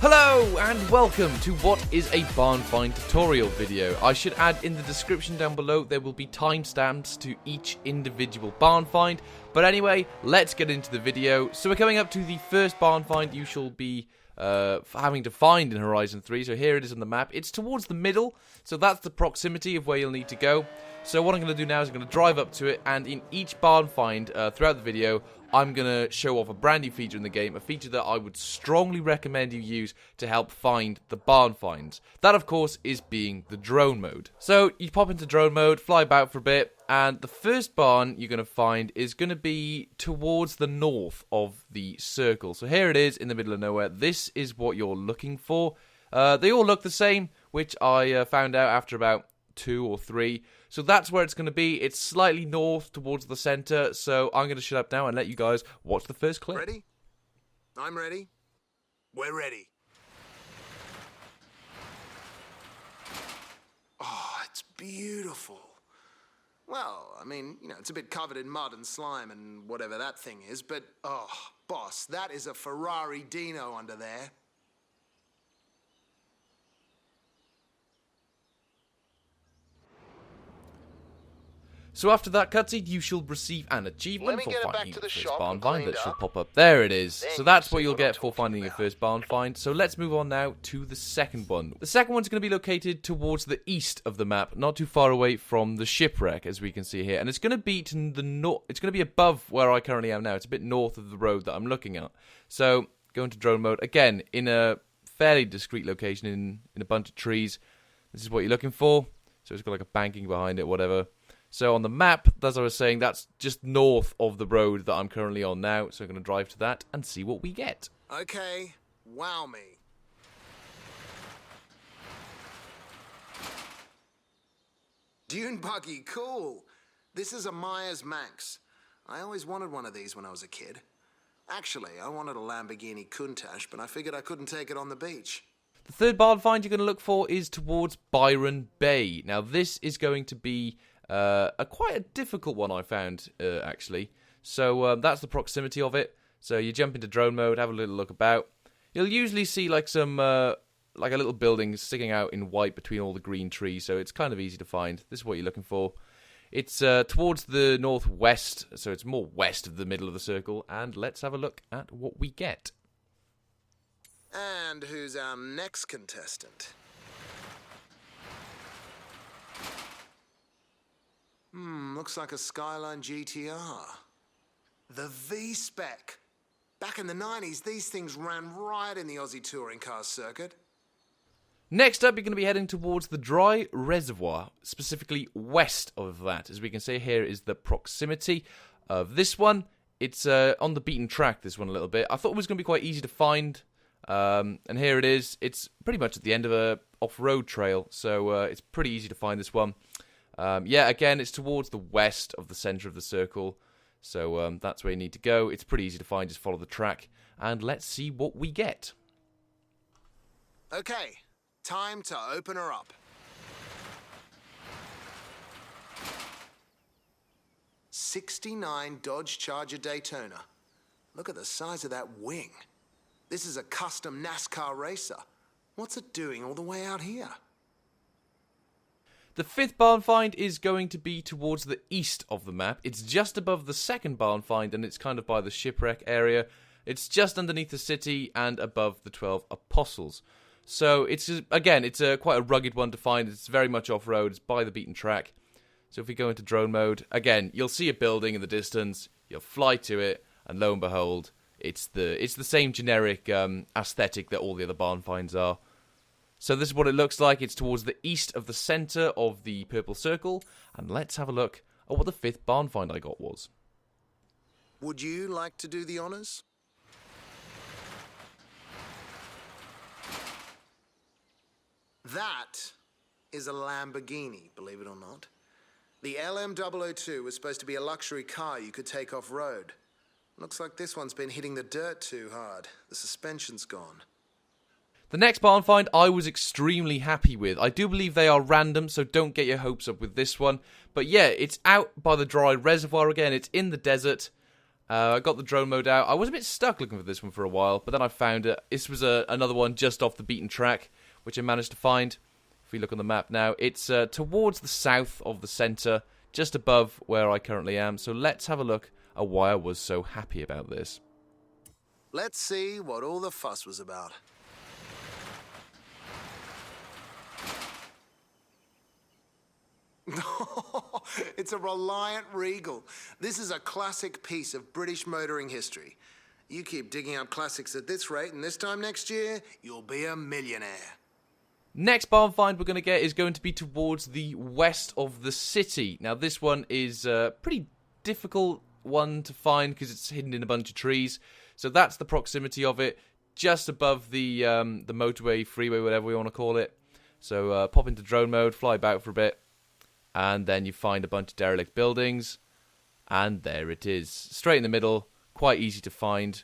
Hello and welcome to what is a barn find tutorial video. I should add in the description down below there will be timestamps to each individual barn find. But anyway, let's get into the video. So we're coming up to the first barn find you shall be having to find in Horizon 3. So here it is on the map. It's towards the middle, so that's the proximity of where you'll need to go. So what I'm going to do now is I'm going to drive up to it, and in each barn find throughout the video, I'm going to show off a brand new feature in the game, a feature that I would strongly recommend you use to help find the barn finds. That, of course, is being the drone mode. So you pop into drone mode, fly about for a bit, and the first barn you're going to find is going to be towards the north of the circle. So here it is in the middle of nowhere. This is what you're looking for. They all look the same, which I found out after about 2 or 3. So that's where it's going to be. It's slightly north towards the center. So I'm going to shut up now and let you guys watch the first clip. Ready? I'm ready. We're ready. Oh, it's beautiful. Well, I mean, you know, it's a bit covered in mud and slime and whatever that thing is, but, oh, boss, that is a Ferrari Dino under there. So after that cutscene, you shall receive an achievement for finding to your the first shop barn and find cleaned that shall up. pop up. There it is. Then So that's you what see you'll what I'm get for talking finding your about. first barn find. So let's move on now to the second one. The second one's going to be located towards the east of the map, not too far away from the shipwreck, as we can see here. And it's going to be to the north. It's going to be above where I currently am now. It's a bit north of the road that I'm looking at. So go into drone mode again in a fairly discreet location in a bunch of trees. This is what you're looking for. So it's got like a banking behind it, whatever. So on the map, as I was saying, that's just north of the road that I'm currently on now. So I'm going to drive to that and see what we get. Okay, wow me. Dune buggy, cool. This is a Myers Manx. I always wanted one of these when I was a kid. Actually, I wanted a Lamborghini Countach, but I figured I couldn't take it on the beach. The third barn find you're going to look for is towards Byron Bay. Now, this is going to be quite a difficult one, I found, actually. So that's the proximity of it. So you jump into drone mode, have a little look about. You'll usually see like some, like a little building sticking out in white between all the green trees. So it's kind of easy to find. This is what you're looking for. It's towards the northwest, so it's more west of the middle of the circle. And let's have a look at what we get. And who's our next contestant? Looks like a Skyline GTR. The V-Spec. Back in the 90s, these things ran right in the Aussie touring car circuit. Next up, you're going to be heading towards the dry reservoir, specifically west of that. As we can see here is the proximity of this one. It's on the beaten track, this one, a little bit. I thought it was going to be quite easy to find. And here it is. It's pretty much at the end of a off-road trail, so it's pretty easy to find this one. Yeah, again, it's towards the west of the center of the circle, so that's where you need to go. It's pretty easy to find. Just follow the track, and let's see what we get. Okay, time to open her up. '69 Dodge Charger Daytona. Look at the size of that wing. This is a custom NASCAR racer. What's it doing all the way out here? The fifth barn find is going to be towards the east of the map. It's just above the second barn find, and it's kind of by the shipwreck area. It's just underneath the city and above the 12 Apostles. So it's again, it's quite a rugged one to find. It's very much off-road. It's by the beaten track. So if we go into drone mode, again, you'll see a building in the distance. You'll fly to it, and lo and behold, it's the same generic aesthetic that all the other barn finds are. So this is what it looks like. It's towards the east of the center of the purple circle. And let's have a look at what the fifth barn find I got was. Would you like to do the honors? That is a Lamborghini, believe it or not. The LM002 was supposed to be a luxury car you could take off-road. Looks like this one's been hitting the dirt too hard. The suspension's gone. The next barn find I was extremely happy with. I do believe they are random, so don't get your hopes up with this one. But yeah, it's out by the dry reservoir again. It's in the desert. I got the drone mode out. I was a bit stuck looking for this one for a while, but then I found it. This was another one just off the beaten track, which I managed to find. If we look on the map now, it's towards the south of the centre, just above where I currently am. So let's have a look at why I was so happy about this. Let's see what all the fuss was about. It's a Reliant Regal. This is a classic piece of British motoring history. You keep digging up classics at this rate, and this time next year, you'll be a millionaire. Next barn find we're going to get is going to be towards the west of the city. Now, this one is a pretty difficult one to find because it's hidden in a bunch of trees. So that's the proximity of it, just above the motorway, freeway, whatever we want to call it. So pop into drone mode, fly about for a bit, and then you find a bunch of derelict buildings, and there it is, straight in the middle, quite easy to find.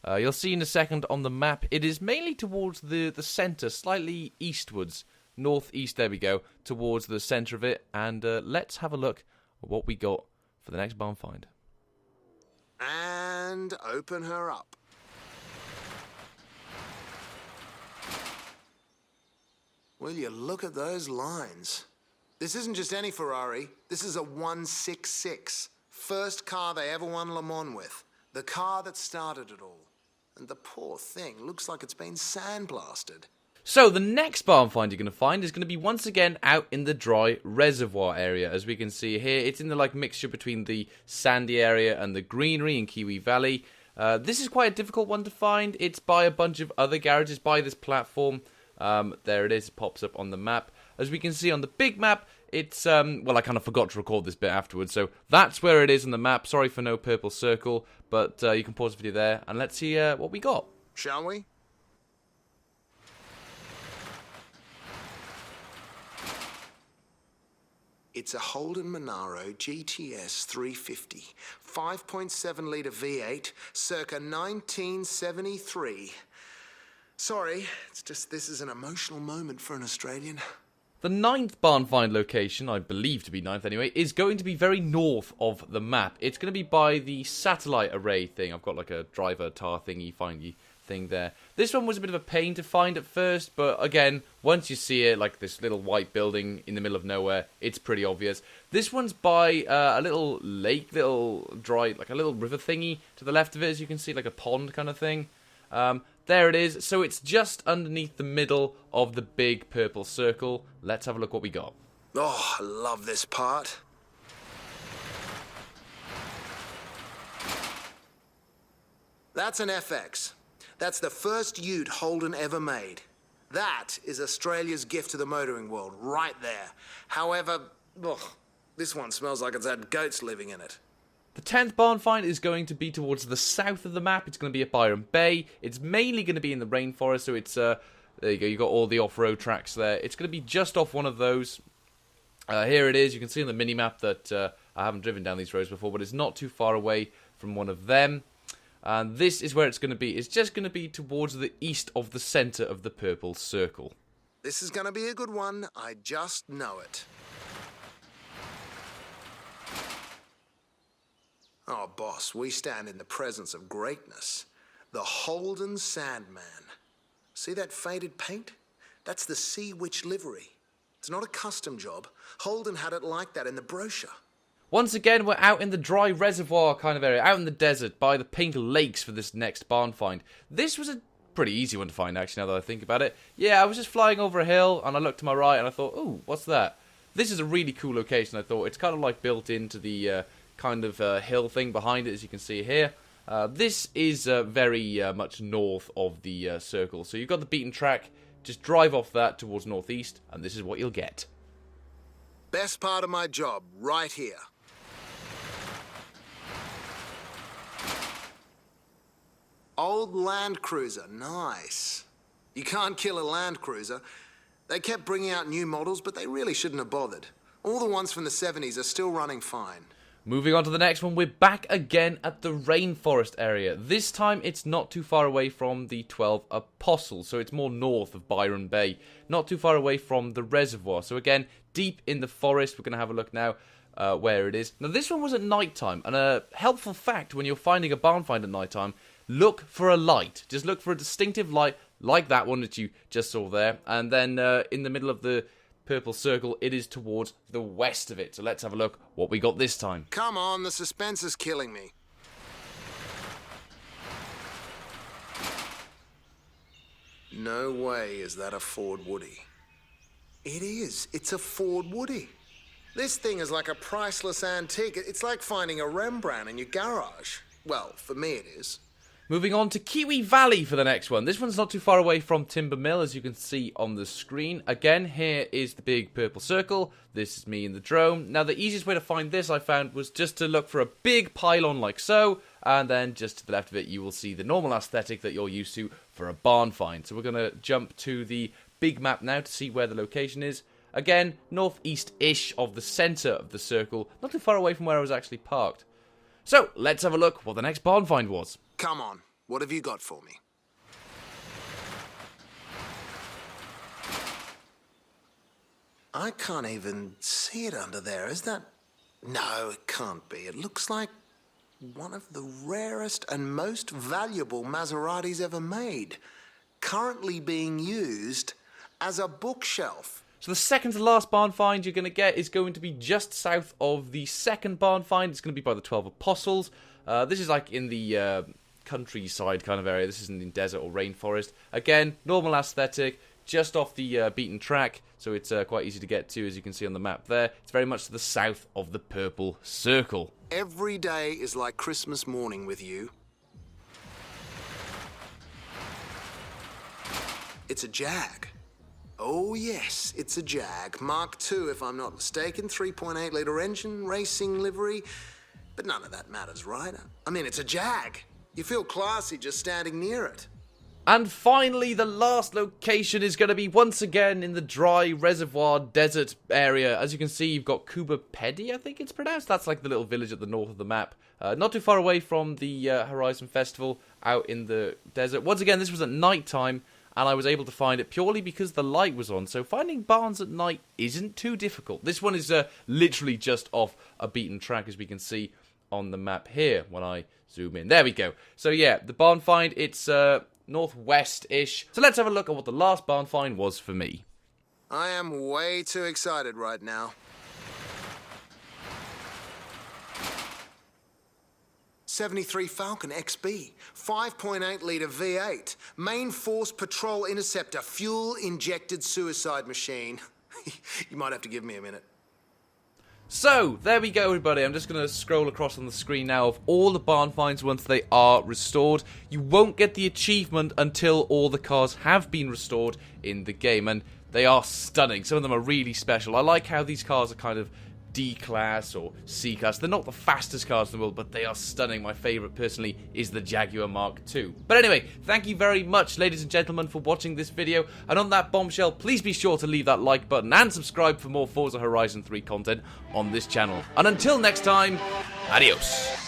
You'll see in a second on the map, it is mainly towards the centre, slightly eastwards, northeast, there we go, towards the centre of it, and let's have a look at what we got for the next barn find. And open her up. Will you look at those lines? This isn't just any Ferrari. This is a 166. First car they ever won Le Mans with. The car that started it all. And the poor thing looks like it's been sandblasted. So the next barn find you're going to find is going to be once again out in the dry reservoir area. As we can see here, it's in the mixture between the sandy area and the greenery in Kiwi Valley. This is quite a difficult one to find. It's by a bunch of other garages, by this platform. There it is, it pops up on the map. As we can see on the big map, it's, well, I kind of forgot to record this bit afterwards, so that's where it is on the map. Sorry for no purple circle, but you can pause the video there, and let's see what we got. Shall we? It's a Holden Monaro GTS 350, 5.7 litre V8, circa 1973. Sorry, it's just this is an emotional moment for an Australian. The 9th barn find location, I believe to be 9th anyway, is going to be very north of the map. It's going to be by the satellite array thing. I've got like a driver tar thingy, findy thing there. This one was a bit of a pain to find at first, but again, once you see it, like this little white building in the middle of nowhere, it's pretty obvious. This one's by a little lake, little dry, like a little river thingy to the left of it, as you can see, like a pond kind of thing. There it is. So it's just underneath the middle of the big purple circle. Let's have a look what we got. Oh, I love this part. That's an FX. That's the first ute Holden ever made. That is Australia's gift to the motoring world, right there. However, this one smells like it's had goats living in it. The 10th barn find is going to be towards the south of the map. It's going to be at Byron Bay. It's mainly going to be in the rainforest, so it's, there you go, you've got all the off-road tracks there. It's going to be just off one of those. Here it is. You can see on the mini-map that I haven't driven down these roads before, but it's not too far away from one of them. And this is where it's going to be. It's just going to be towards the east of the centre of the purple circle. This is going to be a good one. I just know it. Oh, boss, we stand in the presence of greatness. The Holden Sandman. See that faded paint? That's the Sea Witch livery. It's not a custom job. Holden had it like that in the brochure. Once again, we're out in the dry reservoir kind of area, out in the desert by the Pink Lakes for this next barn find. This was a pretty easy one to find, actually, now that I think about it. Yeah, I was just flying over a hill, and I looked to my right, and I thought, ooh, what's that? This is a really cool location, I thought. It's kind of like built into the kind of hill thing behind it, as you can see here. This is very much north of the circle. So you've got the beaten track. Just drive off that towards northeast, and this is what you'll get. Best part of my job, right here. Old Land Cruiser, nice. You can't kill a Land Cruiser. They kept bringing out new models, but they really shouldn't have bothered. All the ones from the 70s are still running fine. Moving on to the next one, we're back again at the rainforest area. This time, it's not too far away from the 12 Apostles, so it's more north of Byron Bay. Not too far away from the reservoir. So again, deep in the forest, we're going to have a look now. where it is. Now, this one was at night time, and a helpful fact when you're finding a barn find at night time, look for a light. Just look for a distinctive light like that one that you just saw there, and then in the middle of the purple circle, it is towards the west of it. So let's have a look what we got this time. Come on, the suspense is killing me. No way is that a Ford Woody. It is. It's a Ford Woody. This thing is like a priceless antique. It's like finding a Rembrandt in your garage. Well, for me it is. Moving on to Kiwi Valley for the next one. This one's not too far away from Timber Mill, as you can see on the screen. Again, here is the big purple circle. This is me in the drone. Now, the easiest way to find this, I found, was just to look for a big pylon like so, and then just to the left of it, you will see the normal aesthetic that you're used to for a barn find. So we're going to jump to the big map now to see where the location is. Again, northeast-ish of the centre of the circle, not too far away from where I was actually parked. So, let's have a look what the next barn find was. Come on, what have you got for me? I can't even see it under there. Is that... No, it can't be. It looks like one of the rarest and most valuable Maseratis ever made. Currently being used as a bookshelf. So the second to last barn find you're going to get is going to be just south of the second barn find. It's going to be by the 12 Apostles. This is like in the countryside kind of area. This isn't in desert or rainforest. Again, normal aesthetic, just off the beaten track. So it's quite easy to get to, as you can see on the map there. It's very much to the south of the purple circle. Every day is like Christmas morning with you. It's a Jag. Oh yes, it's a Jag. Mark II, if I'm not mistaken. 3.8 litre engine, racing livery. But none of that matters, right? I mean, it's a Jag. You feel classy just standing near it. And finally, the last location is going to be once again in the dry reservoir desert area. As you can see, you've got Kuba Pedi, I think it's pronounced. That's like the little village at the north of the map. Not too far away from the Horizon Festival out in the desert. Once again, this was at night time, and I was able to find it purely because the light was on. So finding barns at night isn't too difficult. This one is literally just off a beaten track, as we can see on the map here when I zoom in. There we go. So yeah, the barn find, it's northwest-ish. So let's have a look at what the last barn find was for me. I am way too excited right now. 73 Falcon XB, 5.8 litre V8, main force patrol interceptor, fuel-injected suicide machine. You might have to give me a minute. So, there we go everybody. I'm just going to scroll across on the screen now of all the barn finds once they are restored. You won't get the achievement until all the cars have been restored in the game, and they are stunning. Some of them are really special. I like how these cars are kind of D-Class or C-Class. They're not the fastest cars in the world, but they are stunning. My favourite, personally, is the Jaguar Mark II. But anyway, thank you very much, ladies and gentlemen, for watching this video. And on that bombshell, please be sure to leave that like button and subscribe for more Forza Horizon 3 content on this channel. And until next time, adios.